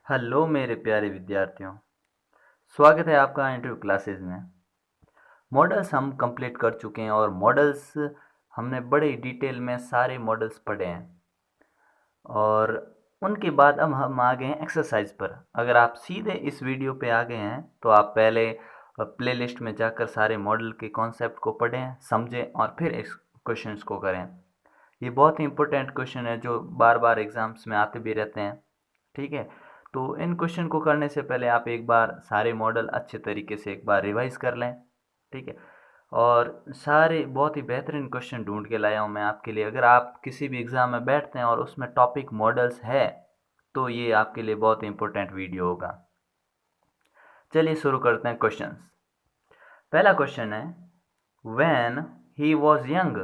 Hello मेरे प्यारे विद्यार्थियों, स्वागत है आपका इंटरव्यू क्लासेस में। मॉडल्स हम कंप्लीट कर चुके हैं और मॉडल्स हमने बड़े डिटेल में सारे मॉडल्स पढ़े हैं और उनके बाद अब हम आ गए हैं एक्सरसाइज पर। अगर आप सीधे इस वीडियो पे आ गए हैं तो आप पहले प्लेलिस्ट में जाकर सारे मॉडल के कॉन्सेप्ट को पढ़ें, समझें और फिर इस क्वेश्चंस को करें। ये बहुत ही इंपॉर्टेंट क्वेश्चन है जो बार बार एग्जाम्स में आते भी रहते हैं। ठीक है, तो इन क्वेश्चन को करने से पहले आप एक बार सारे मॉडल अच्छे तरीके से एक बार रिवाइज कर लें। ठीक है, और सारे बहुत ही बेहतरीन क्वेश्चन ढूंढ के लाया हूँ मैं आपके लिए। अगर आप किसी भी एग्ज़ाम में बैठते हैं और उसमें टॉपिक मॉडल्स है तो ये आपके लिए बहुत ही इंपॉर्टेंट वीडियो होगा। चलिए शुरू करते हैं क्वेश्चंस। पहला क्वेश्चन है, when he was young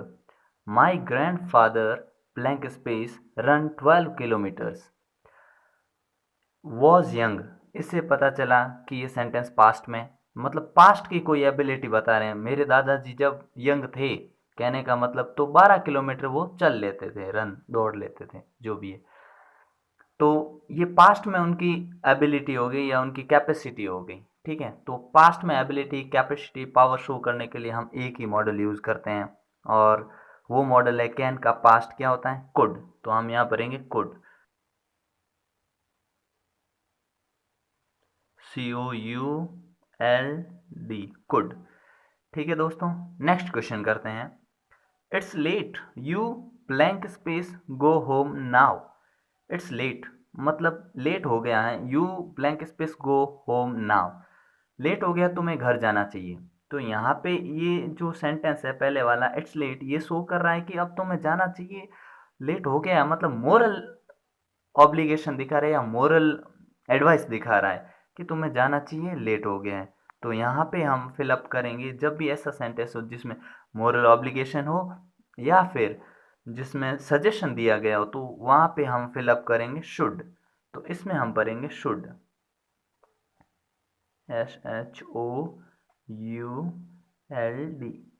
my grand father blank space run 12 kilometres. Was young, इससे पता चला कि ये सेंटेंस पास्ट में, मतलब पास्ट की कोई एबिलिटी बता रहे हैं। मेरे दादाजी जब यंग थे, कहने का मतलब तो 12 किलोमीटर वो चल लेते थे, रन दौड़ लेते थे, जो भी है। तो ये पास्ट में उनकी एबिलिटी हो गई या उनकी कैपेसिटी हो गई। ठीक है, तो पास्ट में एबिलिटी, कैपेसिटी, पावर शो करने के लिए हम एक ही मॉडल यूज करते हैं और वो मॉडल है कैन का पास्ट क्या होता है, कुड। तो हम यहाँ भरेंगे कुड, COULD, कुड। ठीक है दोस्तों, नेक्स्ट क्वेश्चन करते हैं। It's late, you blank space go home now. It's late मतलब लेट हो गया है, you blank space go home now, late हो गया तुम्हें घर जाना चाहिए। तो यहाँ पे ये जो सेंटेंस है पहले वाला, इट्स लेट, ये शो कर रहा है कि अब तुम्हें जाना चाहिए। लेट हो गया है मतलब मोरल ऑब्लिगेशन दिखा रहा है या मोरल एडवाइस दिखा रहा है कि तुम्हें जाना चाहिए, लेट हो गया है। तो यहाँ पे हम फिलअप करेंगे जब भी ऐसा सेंटेंस हो जिसमें मोरल ऑब्लिगेशन हो या फिर जिसमें सजेशन दिया गया हो, तो वहाँ पे हम फिलअप करेंगे शुड। तो इसमें हम भरेंगे शुड, SHOULD,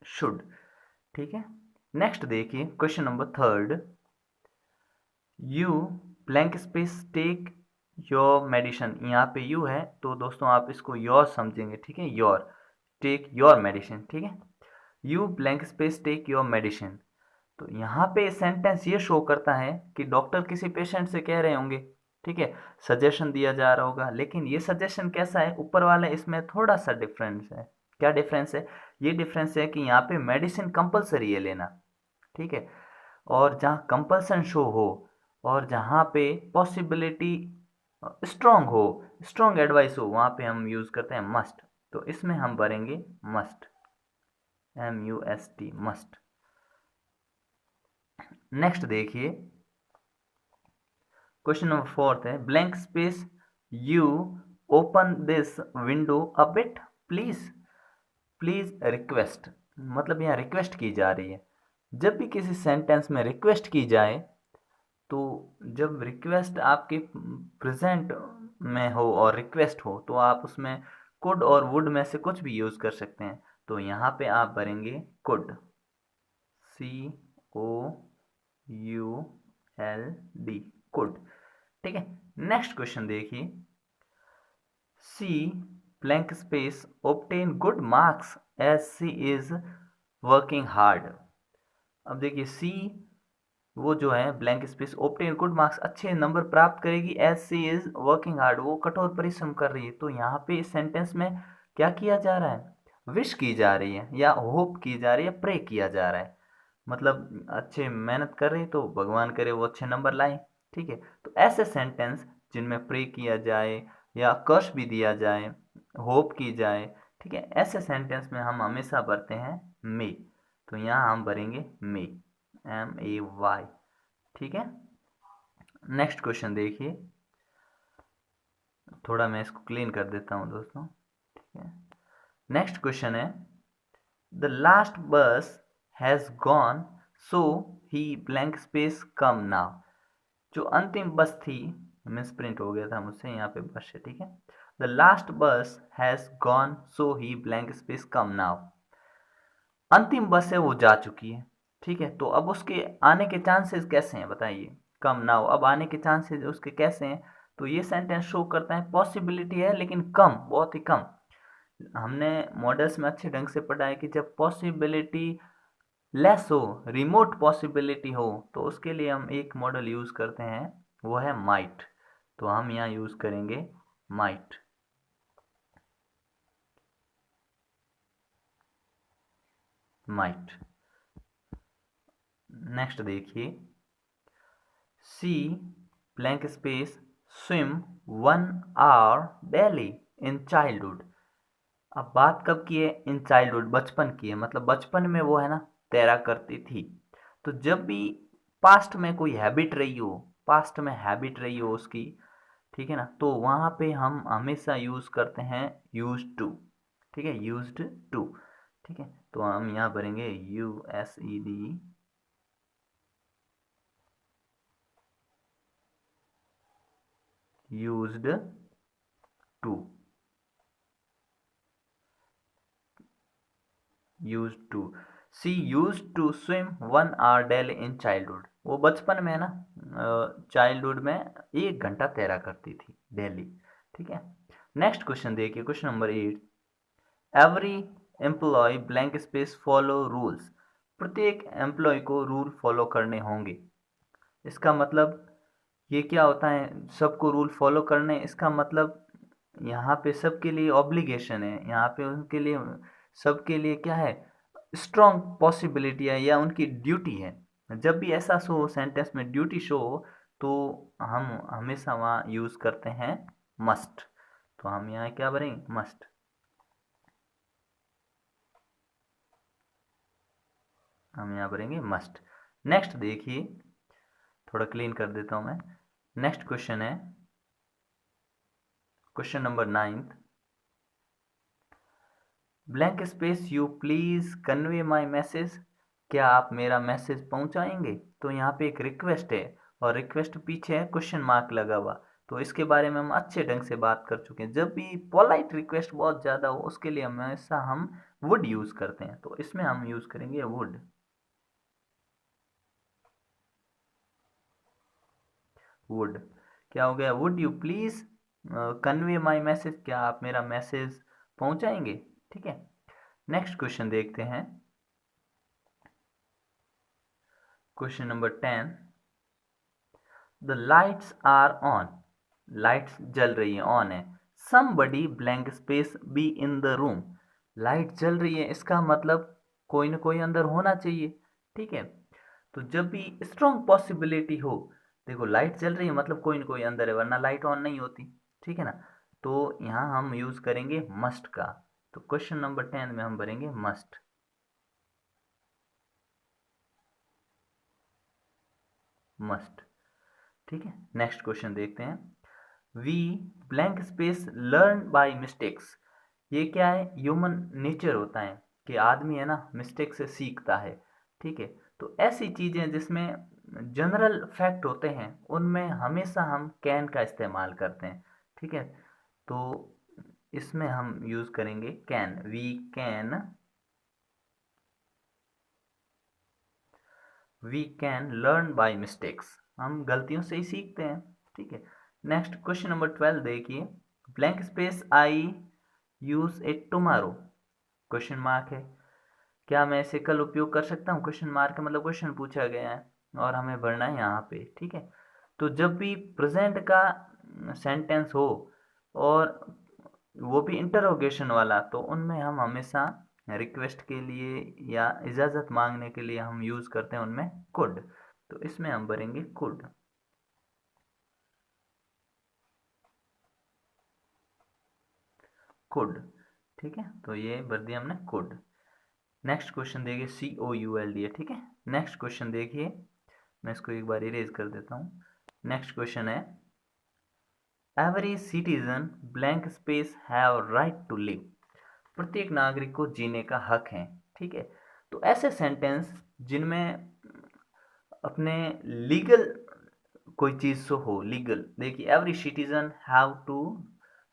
शुड। ठीक है, नेक्स्ट देखिए question number third. You blank space tech your medicine, यहाँ पे यू है तो दोस्तों आप इसको योर समझेंगे। ठीक है, योर, टेक योर मेडिसिन। ठीक है, you blank space tech your medicine. तो यहाँ पे सेंटेंस ये शो करता है कि डॉक्टर किसी पेशेंट से कह रहे होंगे। ठीक है, सजेशन दिया जा रहा होगा, लेकिन ये सजेशन कैसा है, ऊपर वाले इसमें थोड़ा सा डिफरेंस है। क्या डिफरेंस है, ये डिफरेंस है कि यहाँ पे मेडिसिन कंपलसरी है लेना। ठीक है, और जहाँ कंपल्सन शो हो और जहाँ पे पॉसिबिलिटी स्ट्रांग हो, स्ट्रांग एडवाइस हो, वहाँ पे हम यूज़ करते हैं मस्ट। तो इसमें हम भरेंगे मस्ट, MUST, मस्ट। नेक्स्ट देखिए क्वेश्चन नंबर फोर्थ है, blank space you open this window a bit please, please request, मतलब यहाँ रिक्वेस्ट की जा रही है। जब भी किसी सेंटेंस में रिक्वेस्ट की जाए, तो जब रिक्वेस्ट आपके प्रेजेंट में हो और रिक्वेस्ट हो तो आप उसमें कुड और वुड में से कुछ भी यूज़ कर सकते हैं। तो यहाँ पे आप भरेंगे कुड, COULD, कुड। ठीक है, नेक्स्ट क्वेश्चन देखिए। She blank space obtain good marks as she is working hard. अब देखिए सी, वो जो है blank space obtain good marks, अच्छे नंबर प्राप्त करेगी, as she is working hard, वो कठोर परिश्रम कर रही है। तो यहाँ पे इस सेंटेंस में क्या किया जा रहा है, विश की जा रही है या होप की जा रही है, प्रे किया जा रहा है। मतलब अच्छे मेहनत कर रही है तो भगवान करे वो अच्छे नंबर लाए। ठीक है, तो ऐसे सेंटेंस जिनमें प्रे किया जाए या कर्स भी दिया जाए, होप की जाए, ठीक है, ऐसे सेंटेंस में हम हमेशा भरते हैं मे। तो यहाँ हम भरेंगे मे, MAY। ठीक है, नेक्स्ट क्वेश्चन देखिए, थोड़ा मैं इसको क्लीन कर देता हूँ दोस्तों। ठीक है, नेक्स्ट क्वेश्चन है, द लास्ट बस has gone so he blank space come now. जो अंतिम बस थी, मिस प्रिंट हो गया था मुझसे, यहाँ पे बस है। ठीक है, द लास्ट बस has gone so he blank space come now, अंतिम बस है वो जा चुकी है। ठीक है, तो अब उसके आने के चांसेस कैसे हैं बताइए, कम नाउ, अब आने के चांसेस उसके कैसे हैं, तो ये सेंटेंस शो करता है पॉसिबिलिटी है लेकिन कम, बहुत ही कम। हमने मॉडल्स में अच्छे ढंग से पढ़ा है कि जब पॉसिबिलिटी लेस हो, रिमोट पॉसिबिलिटी हो, तो उसके लिए हम एक मॉडल यूज करते हैं, वो है माइट। तो हम यहाँ यूज करेंगे माइट। माइट। नेक्स्ट देखिए, she blank space swim 1 hour daily in childhood. अब बात कब की है? इन चाइल्डहुड, बचपन की है, मतलब बचपन में वो है ना तैरा करती थी। तो जब भी पास्ट में कोई हैबिट रही हो, पास्ट में हैबिट रही हो उसकी, ठीक है ना, तो वहाँ पे हम हमेशा यूज करते हैं यूज टू। ठीक है, यूज्ड टू। ठीक है, तो हम यहाँ भरेंगे USED, used to. Used to, she used to swim 1 hour daily in childhood. वो बचपन में ना, चाइल्डहुड में 1 घंटा तैरा करती थी डेली। ठीक है, नेक्स्ट क्वेश्चन देखिए, question number 8। Every employee blank space follow rules. प्रत्येक एम्प्लॉय को रूल फॉलो करने होंगे। इसका मतलब ये क्या होता है? सबको रूल फॉलो करने, इसका मतलब यहाँ पे सबके लिए ऑब्लिगेशन है, यहाँ पे उनके लिए, सबके लिए क्या है, स्ट्रॉन्ग पॉसिबिलिटी है या उनकी ड्यूटी है। जब भी ऐसा शो हो सेंटेंस में, ड्यूटी शो हो, तो हम हमेशा वहाँ यूज करते हैं मस्ट। तो हम यहाँ क्या भरेंगे? मस्ट। हम यहाँ भरेंगे मस्ट। नेक्स्ट देखिए, थोड़ा क्लीन कर देता हूँ मैं। नेक्स्ट क्वेश्चन है question number 9। Blank space you please convey my message. क्या आप मेरा मैसेज पहुंचाएंगे? तो यहाँ पे एक रिक्वेस्ट है और रिक्वेस्ट पीछे है क्वेश्चन मार्क लगा हुआ। तो इसके बारे में हम अच्छे ढंग से बात कर चुके हैं। जब भी पोलाइट रिक्वेस्ट बहुत ज़्यादा हो, उसके लिए हमेशा हम वुड यूज़ करते हैं। तो इसमें हम यूज़ करेंगे वुड। वुड क्या हो गया? Would you please convey my message. क्या आप मेरा मैसेज पहुंचाएंगे? ठीक है, नेक्स्ट क्वेश्चन देखते हैं, question number 10। The lights are on. Lights जल रही है, ऑन है। Somebody blank space be in the room. Light जल रही है, इसका मतलब कोई ना कोई अंदर होना चाहिए। ठीक है, तो जब भी स्ट्रॉन्ग पॉसिबिलिटी हो, देखो लाइट जल रही है मतलब कोई ना कोई अंदर है, वरना लाइट ऑन नहीं होती। ठीक है ना, तो यहाँ हम यूज करेंगे मस्ट का। तो क्वेश्चन नंबर 10 में हम भरेंगे मस्ट। मस्ट। ठीक है, नेक्स्ट क्वेश्चन देखते हैं। We blank space learn by mistakes. ये क्या है? ह्यूमन नेचर होता है कि आदमी है ना मिस्टेक से सीखता है। ठीक है, तो ऐसी चीज़ें जिसमें जनरल फैक्ट होते हैं, उनमें हमेशा हम कैन का इस्तेमाल करते हैं। ठीक है, तो इसमें हम यूज़ करेंगे can. We can learn by mistakes. हम गलतियों से ही सीखते हैं। ठीक है, नेक्स्ट क्वेश्चन नंबर 12 देखिए। Blank space I use it tomorrow. Question mark है। क्या मैं इसे कल उपयोग कर सकता हूँ? क्वेश्चन मार्क मतलब क्वेश्चन पूछा गया है और हमें भरना है यहाँ पे। ठीक है, तो जब भी प्रेजेंट का सेंटेंस हो और वो भी इंटरोगेशन वाला, तो उनमें हम हमेशा रिक्वेस्ट के लिए या इजाज़त मांगने के लिए हम यूज़ करते हैं उनमें कुड। तो इसमें हम भरेंगे कुड। कुड। ठीक है, तो ये भर दिया हमने कुड। नेक्स्ट क्वेश्चन देखिए, COULD है। ठीक है, नेक्स्ट क्वेश्चन देखिए, मैं इसको एक बार इरेज कर देता हूँ। नेक्स्ट क्वेश्चन है, every citizen blank space have right to live. प्रत्येक नागरिक को जीने का हक है। ठीक है, तो ऐसे सेंटेंस जिनमें अपने लीगल कोई चीज़ तो हो, लीगल। देखिए, every citizen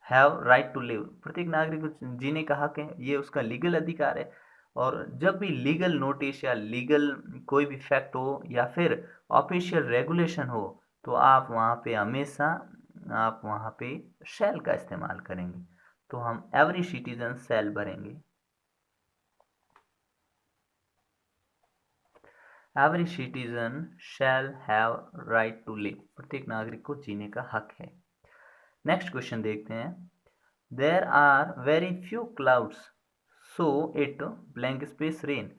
have right to live. प्रत्येक नागरिक को जीने का हक है, ये उसका लीगल अधिकार है। और जब भी लीगल नोटिस या लीगल कोई भी फैक्ट हो या फिर ऑफिशियल रेगुलेशन हो, तो आप वहाँ पे हमेशा आप वहाँ पे शैल का इस्तेमाल करेंगे, तो हम एवरी सिटीजन शैल भरेंगे। Every citizen shall have right to live, प्रत्येक नागरिक को जीने का हक है। नेक्स्ट क्वेश्चन देखते हैं। There are very few clouds so it blank space rain.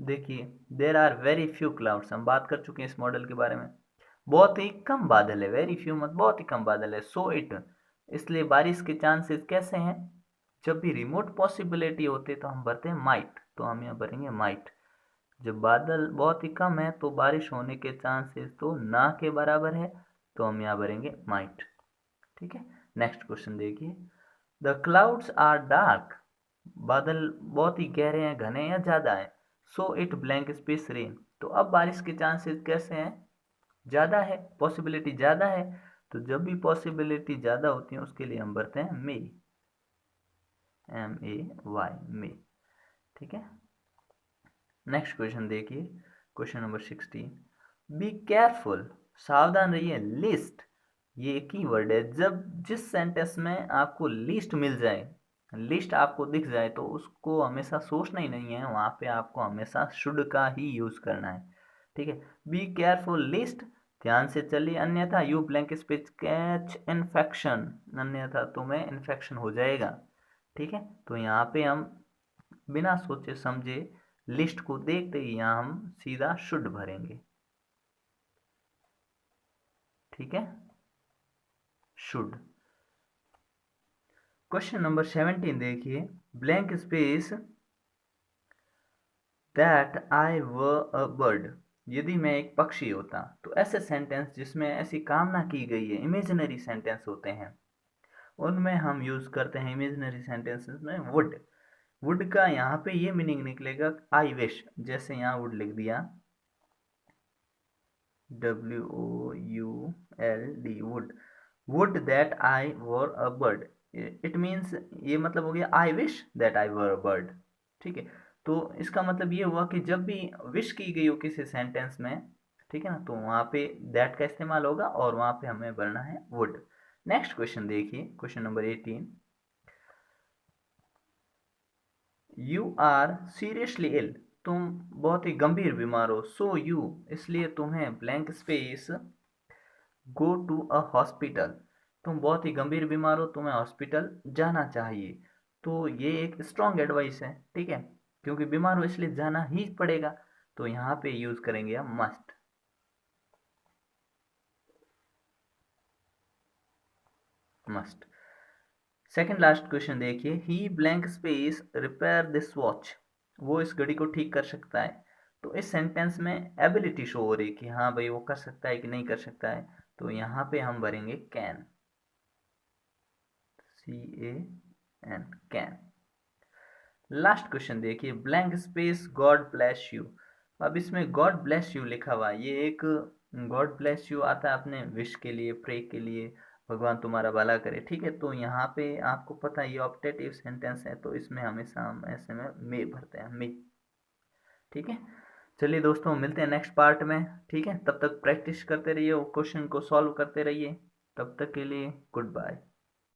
देखिए, there are very few clouds, हम बात कर चुके हैं इस मॉडल के बारे में। बहुत ही कम बादल है, वेरी फ्यू मत बहुत ही कम बादल है। सो इट, इसलिए बारिश के चांसेस कैसे हैं? जब भी रिमोट पॉसिबिलिटी होते तो हम भरते हैं माइट, तो हम यहाँ भरेंगे माइट। जब बादल बहुत ही कम है तो बारिश होने के चांसेस तो ना के बराबर है, तो हम यहाँ भरेंगे माइट। ठीक है, नेक्स्ट क्वेश्चन देखिए। द क्लाउड्स आर डार्क, बादल बहुत ही गहरे हैं, घने या ज़्यादा है। सो इट ब्लैंक स्पेस रेन, तो अब बारिश के चांसेस कैसे हैं? ज़्यादा है, पॉसिबिलिटी ज़्यादा है। तो जब भी पॉसिबिलिटी ज़्यादा होती है उसके लिए हम भरते हैं मे, MAY, मे। ठीक है, नेक्स्ट क्वेश्चन देखिए, क्वेश्चन नंबर 16। बी केयरफुल, सावधान रहिए। लिस्ट, ये एक ही वर्ड है। जब जिस सेंटेंस में आपको लिस्ट मिल जाए, लिस्ट आपको दिख जाए, तो उसको हमेशा सोचना ही नहीं है, वहाँ पे आपको हमेशा शुड का ही यूज़ करना है। ठीक है, बी केयरफुल लिस्ट, ध्यान से चलिए, अन्यथा you blank space catch infection, अन्यथा तुम्हें इन्फेक्शन हो जाएगा। ठीक है, तो यहाँ पे हम बिना सोचे समझे लिस्ट को देखते ही यहाँ हम सीधा शुड भरेंगे। ठीक है, शुड। क्वेश्चन नंबर 17 देखिए। Blank space that I were a bird, यदि मैं एक पक्षी होता। तो ऐसे सेंटेंस जिसमें ऐसी कामना की गई है, इमेजिनरी सेंटेंस होते हैं, उनमें हम यूज करते हैं इमेजिनरी सेंटेंसेस में वुड। वुड का यहाँ पे ये मीनिंग निकलेगा आई विश, जैसे यहाँ वुड लिख दिया, WOULD, would. Would that I were a bird, it means, ये मतलब हो गया I wish that I were a bird. ठीक है, तो इसका मतलब ये हुआ कि जब भी विश की गई हो किसी सेंटेंस में, ठीक है ना, तो वहाँ पे दैट का इस्तेमाल होगा और वहाँ पे हमें भरना है वुड। नेक्स्ट क्वेश्चन देखिए, question number 18। You are seriously ill, तुम बहुत ही गंभीर बीमार हो। सो यू, इसलिए तुम्हें blank space go to a hospital, तुम बहुत ही गंभीर बीमार हो, तुम्हें हॉस्पिटल जाना चाहिए। तो ये एक स्ट्रॉन्ग एडवाइस है, ठीक है, क्योंकि बीमार हो इसलिए जाना ही पड़ेगा। तो यहाँ पे यूज करेंगे हम must, must. Second last question देखिए। He blank space repair this watch, वो इस घड़ी को ठीक कर सकता है। तो इस सेंटेंस में एबिलिटी शो हो रही है कि हाँ भाई वो कर सकता है कि नहीं कर सकता है, तो यहाँ पे हम भरेंगे can, CAN, can. Last question देखिए। Blank space God bless you, अब इसमें गॉड ब्लेस यू लिखा हुआ है, ये एक गॉड ब्लेस यू आता है अपने विश के लिए, प्रे के लिए, भगवान तुम्हारा भला करे। ठीक है, तो यहाँ पे आपको पता है ये ऑप्टेटिव सेंटेंस है, तो इसमें हमेशा हम ऐसे में मे भरते हैं, मे। ठीक है, चलिए दोस्तों, मिलते हैं नेक्स्ट पार्ट में। ठीक है, तब तक प्रैक्टिस करते रहिए, क्वेश्चन को सॉल्व करते रहिए। तब तक के लिए गुड बाय।